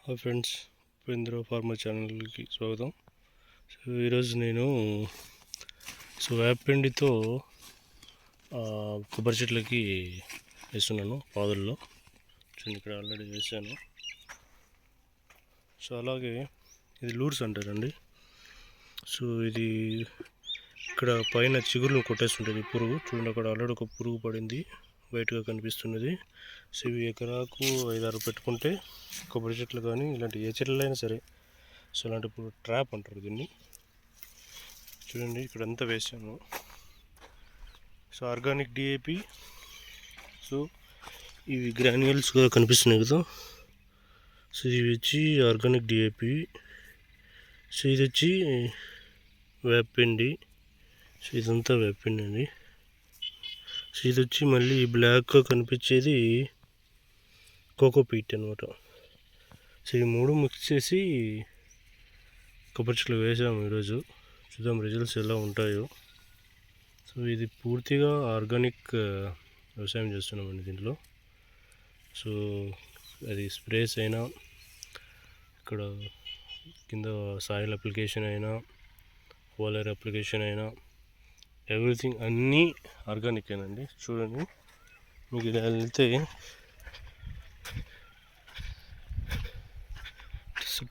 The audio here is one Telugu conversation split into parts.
హాయ్ ఫ్రెండ్స్, ఉపేంద్ర ఫార్మర్ ఛానల్కి స్వాగతం. ఈరోజు నేను వేపపిండితో కొబ్బరి చెట్లకి వేస్తున్నాను పాదుల్లో. చూడండి, ఇక్కడ ఆల్రెడీ వేసాను. అలాగే ఇది లూర్స్ అంటారండి. ఇది ఇక్కడ పైన చిగురులు కొట్టేస్తుంటుంది పురుగు. చూడండి, అక్కడ ఆల్రెడీ ఒక పురుగు పడింది, బయటగా కనిపిస్తున్నది. ఇవి ఎకరాకు 5-6 పెట్టుకుంటే కొబ్బరి చెట్లు కానీ ఇలాంటి ఏ చెట్లైనా సరే, ఇలాంటి ట్రాప్ అంటారు దీన్ని. చూడండి, ఇక్కడంతా వేసాను. Organic DAP. ఇవి గ్రాన్యూల్స్గా కనిపిస్తున్నాయి కదా. ఇవి వచ్చి ఆర్గానిక్ డిఏపి. ఇది వచ్చి వేపపిండి. ఇదంతా వేపపిండి అండి. ఇది వచ్చి మళ్ళీ బ్లాక్గా కనిపించేది కోకోపీట్ అనమాట. ఈ 3 మిక్స్ చేసి కొబ్బరి చెట్లు వేసాము ఈరోజు. చూద్దాం రిజల్ట్స్ ఎలా ఉంటాయో. ఇది పూర్తిగా ఆర్గానిక్ వ్యవసాయం చేస్తున్నామండి దీంట్లో. అది స్ప్రేస్ అయినా, ఇక్కడ కింద సాయిల్ అప్లికేషన్ అయినా, ఫోలర్ అప్లికేషన్ అయినా, ఎవ్రీథింగ్ అన్నీ ఆర్గానికేనండి. చూడండి, మీకు ఇలా వెళ్తే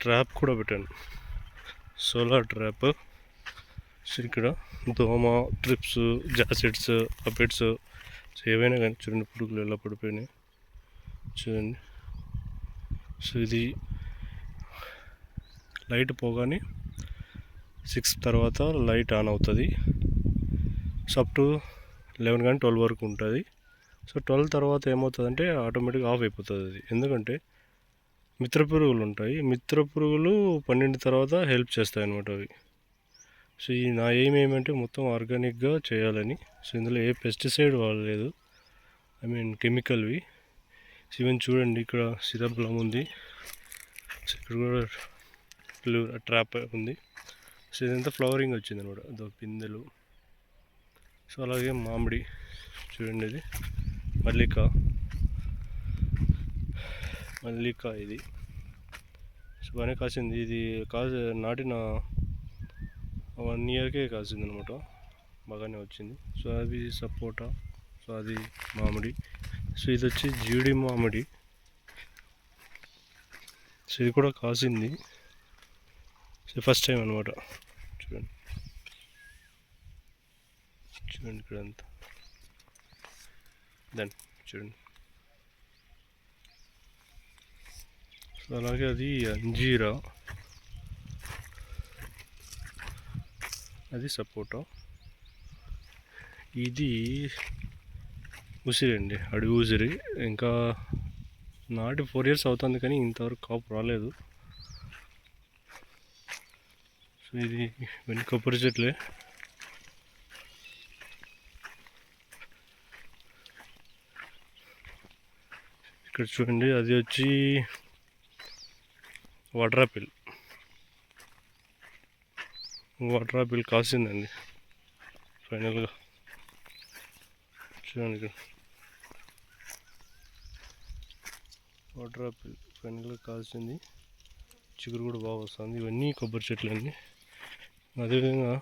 ట్రాప్ కూడా పెట్టాను, సోలార్ ట్రాప్. ఇక్కడ దోమ, ట్రిప్స్, జాసిడ్స్, అపెట్స్ ఏవైనా కానీ చూడండి, పురుగులు ఎలా పడిపోయినాయి చూడండి. ఇది లైట్ పోగానే 6 తర్వాత లైట్ ఆన్ అవుతుంది. అప్ టు 11 కానీ 12 వరకు ఉంటుంది. 12 తర్వాత ఏమవుతుందంటే ఆటోమేటిక్గా ఆఫ్ అయిపోతుంది అది. ఎందుకంటే మిత్ర పురుగులు ఉంటాయి. మిత్ర పురుగులు 12 తర్వాత హెల్ప్ చేస్తాయి అన్నమాట అవి. నా ఏమంటే మొత్తం ఆర్గానిక్గా చేయాలని. ఇందులో ఏ పెస్టిసైడ్ వాడలేదు, కెమికల్వి. ఈవెన్ చూడండి, ఇక్కడ సిరబ్లం ఉంది, ఇక్కడ కూడా ట్రాప్ ఉంది. ఇదంతా ఫ్లవరింగ్ వచ్చింది అనమాట, అదో పిందెలు. అలాగే మామిడి చూడండి, ఇది మల్లిక ఇది బాగానే కాసింది. ఇది నాటిన 1 ఇయర్కే కాసింది అనమాట, బాగానే వచ్చింది. అది సపోటా, అది మామిడి. ఇది వచ్చి జీడి మామిడి. ఇది కూడా కాసింది, ఫస్ట్ టైం అనమాట. చూడండి ఇక్కడ అంతా దాన్ని చూడండి. అలాగే అది అంజీరా, అది సపోటా. ఇది ఉసిరి అండి, అడవి ఉసిరి. ఇంకా నాటి 4 years అవుతుంది, కానీ ఇంతవరకు కాపు రాలేదు. ఇది వెనుక కొబ్బరి చెట్లే. ఇక్కడ చూడండి, అది వచ్చి వాటర్ ఆపిల్ కాసిందండి ఫైనల్గా. చూడండి, ఇక్కడ వాటర్ ఆపిల్ ఫైనల్గా కాసింది. చిగురు కూడా బాగా వస్తుంది. ఇవన్నీ కొబ్బరి చెట్లు అండి. అదేవిధంగా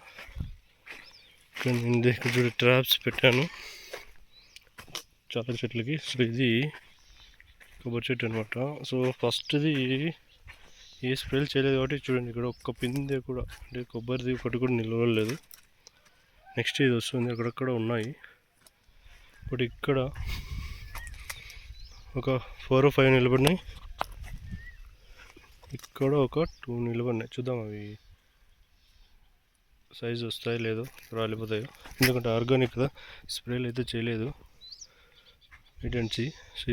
ఇక్కడ చూడ ట్రాప్స్ పెట్టాను చాలా చెట్లకి. ఇది కొబ్బరి చెట్టు అనమాట. ఫస్ట్ది ఏ స్ప్రేలు చేయలేదు కాబట్టి చూడండి, ఇక్కడ ఒక్క పిందె కూడా, అంటే కొబ్బరిది ఒకటి కూడా నిలవలేదు. నెక్స్ట్ ఇది వస్తుంది, అక్కడక్కడ ఉన్నాయి. బట్ ఇక్కడ ఒక 4 or 5 నిలబడినాయి, ఇక్కడ ఒక 2 నిలబడినాయి. చూద్దాం అవి సైజు వస్తాయో లేదో, రాలిపోతాయో. ఎందుకంటే ఆర్గానిక్ కదా, స్ప్రేలు అయితే చేయలేదు.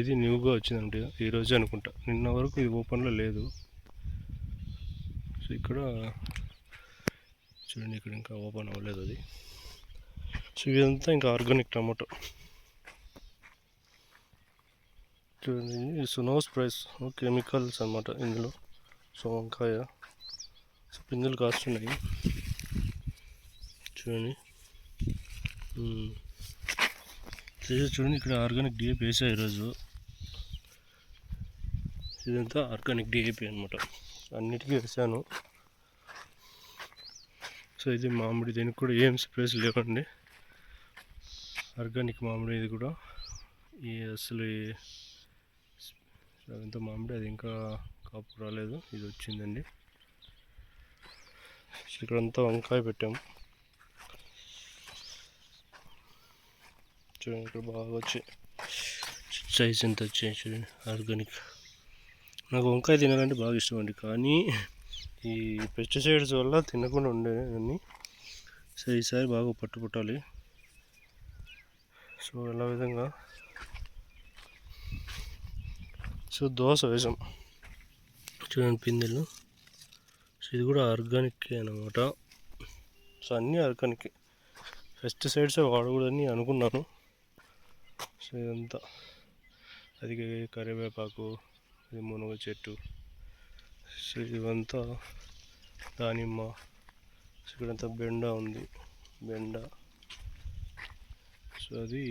ఇది న్యూగా వచ్చిందంటే ఈరోజు అనుకుంటా, నిన్న వరకు ఇది ఓపెన్లో లేదు. ఇక్కడ చూడండి, ఇక్కడ ఇంకా ఓపెన్ అవ్వలేదు అది. ఇదంతా ఇంకా ఆర్గానిక్ టమాటో. చూడండి, నో స్ప్రేస్, కెమికల్స్ అన్నమాట ఇందులో. వంకాయ పిందులు కాస్తున్నాయి చూడండి. చూడండి, ఇక్కడ ఆర్గానిక్ డిఏపి వేసా ఈరోజు. ఇదంతా ఆర్గానిక్ డిఏపి అనమాట. అన్నిటికీ వేసాను. సో ఇది మామిడి, దీనికి కూడా ఏం స్ప్రేస్ లేవండి, ఆర్గానిక్ మామిడి ఇది కూడా. ఈ అసలు అదంతా మామిడి, అది ఇంకా కాపు రాలేదు, ఇది వచ్చిందండి. ఇక్కడంతా వంకాయ పెట్టాము చూడండి, ఇక్కడ బాగా వచ్చి సైజ్ ఎంత వచ్చాయి చూడండి, ఆర్గానిక్. నాకు వంకాయ తినాలంటే బాగా ఇష్టం అండి, కానీ ఈ పెస్టిసైడ్స్ వల్ల తినకుండా ఉండేవన్నీ. సో ఈసారి బాగా పట్టుబట్టాలి. సో ఎలా విధంగా, సో దోశ వేసాం చూడండి పిందెలు. సో ఇది కూడా ఆర్గానిక్ అనమాట. సో అన్నీ ఆర్గానిక్, పెస్టిసైడ్స్ వాడకూడదని అనుకున్నాను. సో ఇదంతా అది కరివేపాకు, ఇది మునగ చెట్టు, సో ఇవంతా దానిమ్మ. సో ఇక్కడంతా బెండ ఉంది, బెండ. సో అది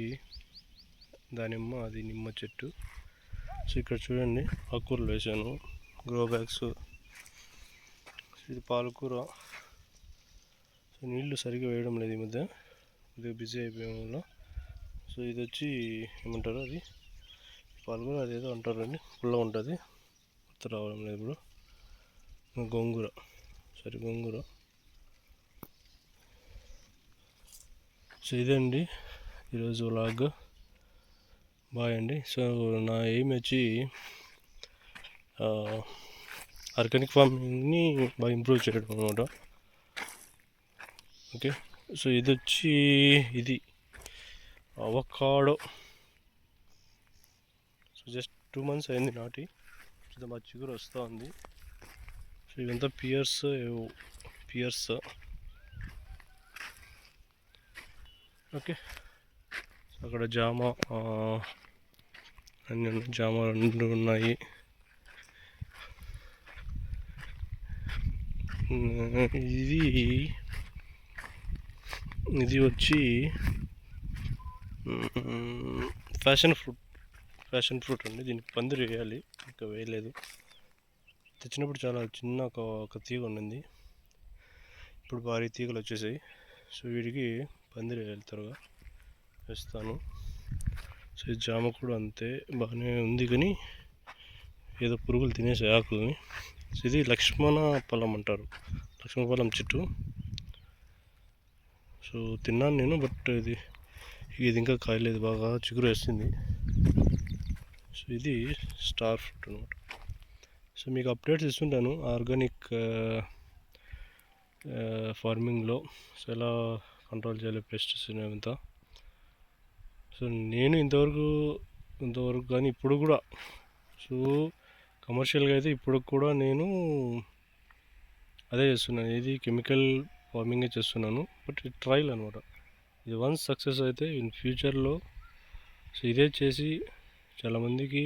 దానిమ్మ, అది నిమ్మ చెట్టు. సో ఇక్కడ చూడండి ఆకుకూరలు వేసాను, గ్రో బ్యాగ్స్. ఇది పాలకూర. సో నీళ్లు సరిగ్గా వేయడం లేదు ఈ మధ్య, ఇది బిజీ అయిపోయే వల్ల. సో ఇది వచ్చి ఏమంటారు, అది పాలకూర, అదేదో అంటారండి, పుల్ల ఉంటుంది, గుర్తు రావడం లేదు ఇప్పుడు. గోంగూర, సరే గోంగూర. సో ఇదండి ఈరోజు వ్లాగ్. బాయ్ అండి. సో నా ఎయిమ్ వచ్చి ఆర్గానిక్ ఫార్మింగ్ని బాగా ఇంప్రూవ్ చేయడం అనమాట. ఓకే. సో ఇది వచ్చి ఇది అవకాడో. సో జస్ట్ 2 months అయింది నాటి, సో మా చిగురు వస్తూ ఉంది. సో ఇవంతా పియర్స్. ఓకే. అక్కడ జామ అన్నీ ఉన్నాయి, జామ 2 ఉన్నాయి. ఇది వచ్చి ఫ్యాషన్ ఫ్రూట్ అండి. దీనికి పందిరి వేయాలి, ఇంకా వేయలేదు. తెచ్చినప్పుడు చాలా చిన్న ఒక తీగ ఉండింది, ఇప్పుడు భారీ తీగలు వచ్చేసాయి. సో వీడికి పందిరి వేయాలి, త్వరగా వేస్తాను. సో ఈ జామ కూడా అంతే, బాగానే ఉంది, కానీ ఏదో పురుగులు తినేసాయి ఆకులని. సో ఇది లక్ష్మణ ఫలం అంటారు, లక్ష్మణ ఫలం చెట్టు. సో తిన్నాను నేను, బట్ ఇది ఇంకా కాయలేదు, బాగా చిగురు వేస్తుంది. సో ఇది స్టార్ ఫ్రూట్ అనమాట. సో మీకు అప్డేట్స్ ఇస్తుంటాను ఆర్గానిక్ ఫార్మింగ్లో. సో ఎలా కంట్రోల్ చేయాలి పెస్ట్స్ అంతా. సో నేను ఇంతవరకు కానీ ఇప్పుడు కూడా, సో కమర్షియల్గా అయితే ఇప్పుడు కూడా నేను అదే చేస్తున్నాను, ఇది కెమికల్ ఫార్మింగే చేస్తున్నాను. బట్ ఇది ట్రయల్ అనమాట. ఇది వన్స్ సక్సెస్ అయితే ఇన్ ఫ్యూచర్లో సో ఇదే చేసి చాలామందికి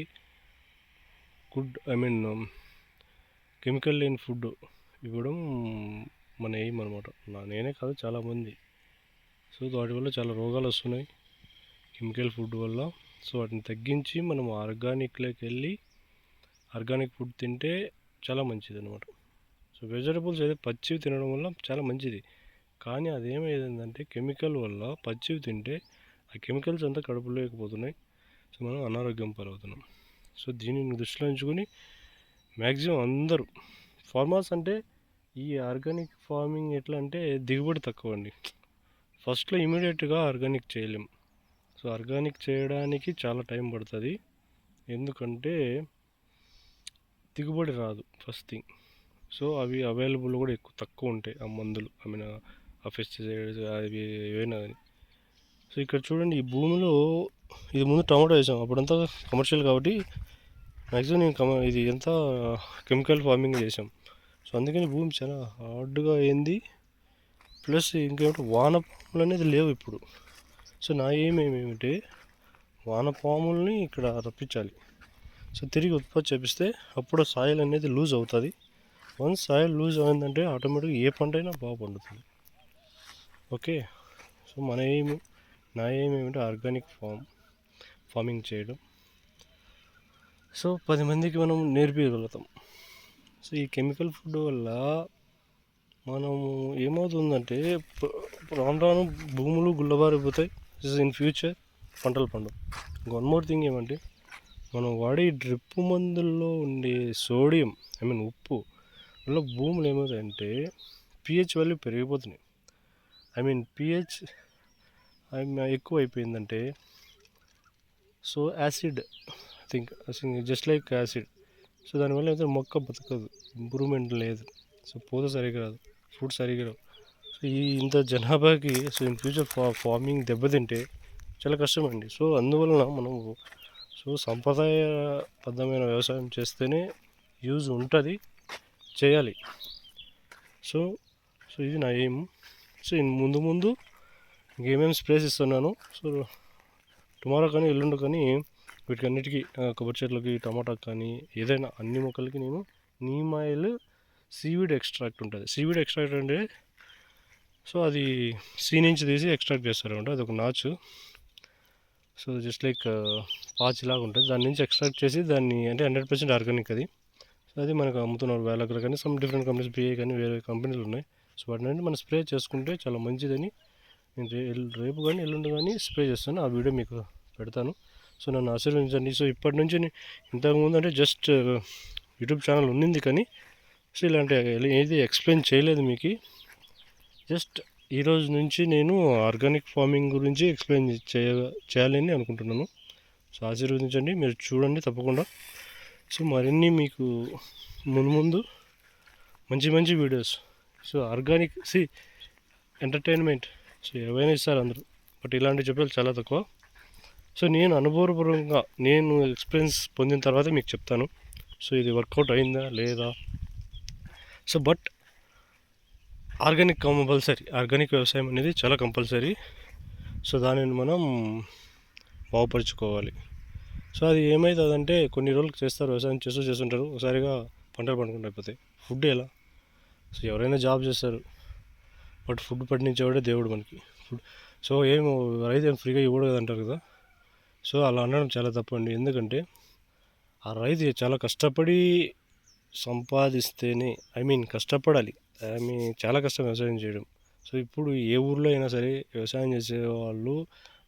గుడ్, కెమికల్ లేని ఫుడ్ ఇవ్వడం మన ఎయిమ్ అనమాట. నేనే కాదు, చాలామంది. సో వాటి వల్ల చాలా రోగాలు వస్తున్నాయి కెమికల్ ఫుడ్ వల్ల. సో వాటిని తగ్గించి మనం ఆర్గానిక్లోకి వెళ్ళి ఆర్గానిక్ ఫుడ్ తింటే చాలా మంచిది అనమాట. సో వెజిటబుల్స్ అయితే పచ్చివి తినడం వల్ల చాలా మంచిది, కానీ అదేమైందంటే కెమికల్ వల్ల పచ్చివి తింటే ఆ కెమికల్స్ అంతా కడుపులో లేకపోతున్నాయి. సో మనం అనారోగ్యం పాలవుతున్నాం. సో దీనిని దృష్టిలో ఉంచుకొని మ్యాక్సిమం అందరూ ఫార్మర్స్, అంటే ఈ ఆర్గానిక్ ఫార్మింగ్ ఎట్లా అంటే దిగుబడి తక్కువ అండి. ఫస్ట్లో ఇమీడియట్గా ఆర్గానిక్ చేయలేం. సో ఆర్గానిక్ చేయడానికి చాలా టైం పడుతుంది, ఎందుకంటే దిగుబడి రాదు ఫస్ట్ థింగ్. సో అవి అవైలబుల్ కూడా తక్కువ ఉంటాయి, ఆ మందులు, ఆ పెస్టిసైడ్స్ అవి ఏవైనా కానీ. సో ఇక్కడ చూడండి, ఈ భూమిలో ఇది ముందు టమాటో వేసాం, అప్పుడంతా కమర్షియల్ కాబట్టి మ్యాక్సిమం నేను ఇది ఎంత కెమికల్ ఫార్మింగ్ చేసాం. సో అందుకని భూమి చాలా హార్డ్గా అయింది. ప్లస్ ఇంకేమిటి, వానపాములు అనేది లేవు ఇప్పుడు. సో నా ఏమేమిటంటే వానపాముల్ని ఇక్కడ రప్పించాలి. సో తిరిగి ఉత్పత్తి చేపిస్తే అప్పుడు సాయిల్ అనేది లూజ్ అవుతుంది. వన్స్ సాయిల్ లూజ్ అయిందంటే ఆటోమేటిక్గా ఏ పంట అయినా బాగా పండుతుంది. ఓకే. సో నా ఏం ఏమిటంటే ఆర్గానిక్ ఫార్మింగ్ చేయడం. సో 10 మందికి మనం నేర్పించగలుగుతాం. సో ఈ కెమికల్ ఫుడ్ వల్ల మనము ఏమవుతుందంటే రాను రాను భూములు గుల్లబారిపోతాయి. ఇన్ ఫ్యూచర్ పంటలు పండవు. వన్ మోర్ థింగ్ ఏమంటే మనం వాడే డ్రిప్ మందుల్లో ఉండే సోడియం ఉప్పు వల్ల భూములు ఏమవుతాయంటే పిహెచ్ వాల్యూ పెరిగిపోతున్నాయి. పిహెచ్ ఎక్కువ అయిపోయిందంటే so acid just like acid. So దానివల్ల అయితే మొక్క బతకదు, ఇంప్రూవ్మెంట్ లేదు. సో పూత సరిగ్గా రాదు, ఫ్రూట్ సరిగ్గా రాదు. సో ఇంత జనాభాకి సో ఇన్ ఫ్యూచర్ ఫార్మింగ్ దెబ్బతింటే చాలా కష్టం అండి. సో అందువలన మనం సంప్రదాయబద్ధమైన వ్యవసాయం చేస్తేనే యూజ్ ఉంటుంది, చేయాలి. సో ఇది నా ఎయిమ్. సో ముందు ఇంకేమేమి స్ప్రేస్ ఇస్తున్నాను. సో టుమారో కానీ ఎల్లుండి కానీ వీటికన్నిటికీ కొబ్బరి చెట్లకి, టమాటాకి కానీ ఏదైనా అన్ని మొక్కలకి నేను నీమ్ ఆయిల్ సీవీడ్ ఎక్స్ట్రాక్ట్ ఉంటుంది. సీవీడ్ ఎక్స్ట్రాక్ట్ అంటే సో అది సీ నుంచి తీసి ఎక్స్ట్రాక్ట్ చేస్తారు అనమాట. అది ఒక నాచు. సో జస్ట్ లైక్ పాచిలాగా ఉంటుంది. దాని నుంచి ఎక్స్ట్రాక్ట్ చేసి దాన్ని అంటే 100% ఆర్గానిక్ అది. సో అది మనకు అమ్ముతున్నారు వేలక్కడ కానీ సమ్ డిఫరెంట్ కంపెనీస్, బిఏ కానీ వేరే కంపెనీలు ఉన్నాయి. సో వాటి నుండి మనం స్ప్రే చేసుకుంటే చాలా మంచిదని నేను రేపు కానీ ఎల్లుండి కానీ స్ప్రే చేస్తాను. ఆ వీడియో మీకు పెడతాను. సో నన్ను ఆశీర్వదించండి. సో ఇప్పటి నుంచి ఇంతకుముందు అంటే జస్ట్ యూట్యూబ్ ఛానల్ ఉన్నింది కానీ సో ఇలాంటి ఏది ఎక్స్ప్లెయిన్ చేయలేదు మీకు. జస్ట్ ఈరోజు నుంచి నేను ఆర్గానిక్ ఫార్మింగ్ గురించి ఎక్స్ప్లెయిన్ చేయాలని అనుకుంటున్నాను. సో ఆశీర్వదించండి, మీరు చూడండి తప్పకుండా. సో మరిన్ని మీకు ముందు మంచి videos. So organic entertainment so ఏవైనా ఇస్తారు అందరూ, బట్ ఇలాంటివి చెప్పాలి చాలా తక్కువ. సో నేను అనుభవపూర్వకంగా నేను ఎక్స్పీరియన్స్ పొందిన తర్వాత మీకు చెప్తాను. సో ఇది వర్కౌట్ అయిందా లేదా. So but organic compulsory, organic వ్యవసాయం అనేది చాలా కంపల్సరీ. సో దానిని మనం బాగుపరుచుకోవాలి. సో అది ఏమవుతుందంటే కొన్ని రోజులకు చేస్తారు, వ్యవసాయం చేస్తుంటారు, ఒకసారిగా పంటలు పండుకుంటూ అయిపోతాయి. ఫుడ్ ఎలా? సో ఎవరైనా జాబ్ చేస్తారు, బట్ ఫుడ్ పండించేవాడే దేవుడు మనకి. సో రైతు ఏం ఫ్రీగా ఇవ్వడు కదా అంటారు కదా. సో అలా అనడం చాలా తప్పండి. ఎందుకంటే ఆ రైతు చాలా కష్టపడి సంపాదిస్తేనే కష్టపడాలి. చాలా కష్టం వ్యవసాయం చేయడం. సో ఇప్పుడు ఏ ఊర్లో అయినా సరే వ్యవసాయం చేసేవాళ్ళు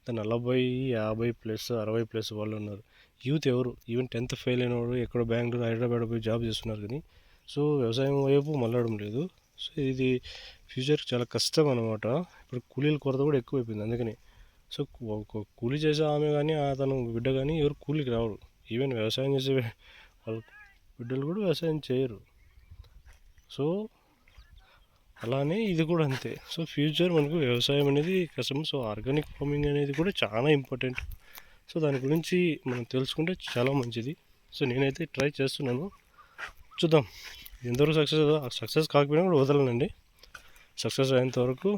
40, 50+, 60+ వాళ్ళు ఉన్నారు. యూత్ ఎవరు ఈవెన్ 10th ఫెయిల్ అయిన వాడు ఎక్కడో బెంగళూరు, హైదరాబాద్ పోయి జాబ్ చేస్తున్నారు కానీ సో వ్యవసాయం వైపు మళ్ళడం లేదు. సో ఇది ఫ్యూచర్కి చాలా కష్టం అనమాట. ఇప్పుడు కూలీల కొరత కూడా ఎక్కువైపోయింది. అందుకని సో కూలీ చేసే ఆమె కానీ అతను బిడ్డ కానీ ఎవరు కూలీకి రావరు. ఈవెన్ వ్యవసాయం చేసే వాళ్ళ బిడ్డలు కూడా వ్యవసాయం చేయరు. సో అలానే ఇది కూడా అంతే. సో ఫ్యూచర్ మనకు వ్యవసాయం అనేది కష్టం. సో ఆర్గానిక్ ఫార్మింగ్ అనేది కూడా చాలా ఇంపార్టెంట్. సో దాని గురించి మనం తెలుసుకుంటే చాలా మంచిది. సో నేనైతే ట్రై చేస్తున్నాను, చూద్దాం ఎంతవరకు సక్సెస్ కాకపోయినా కూడా వదలనండి. సక్సెస్ అయ్యేంత వరకు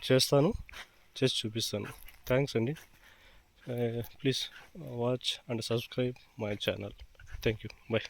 చేస్తాను, చేసి చూపిస్తాను. థ్యాంక్స్ అండి. Please watch and subscribe my channel. Thank you. Bye.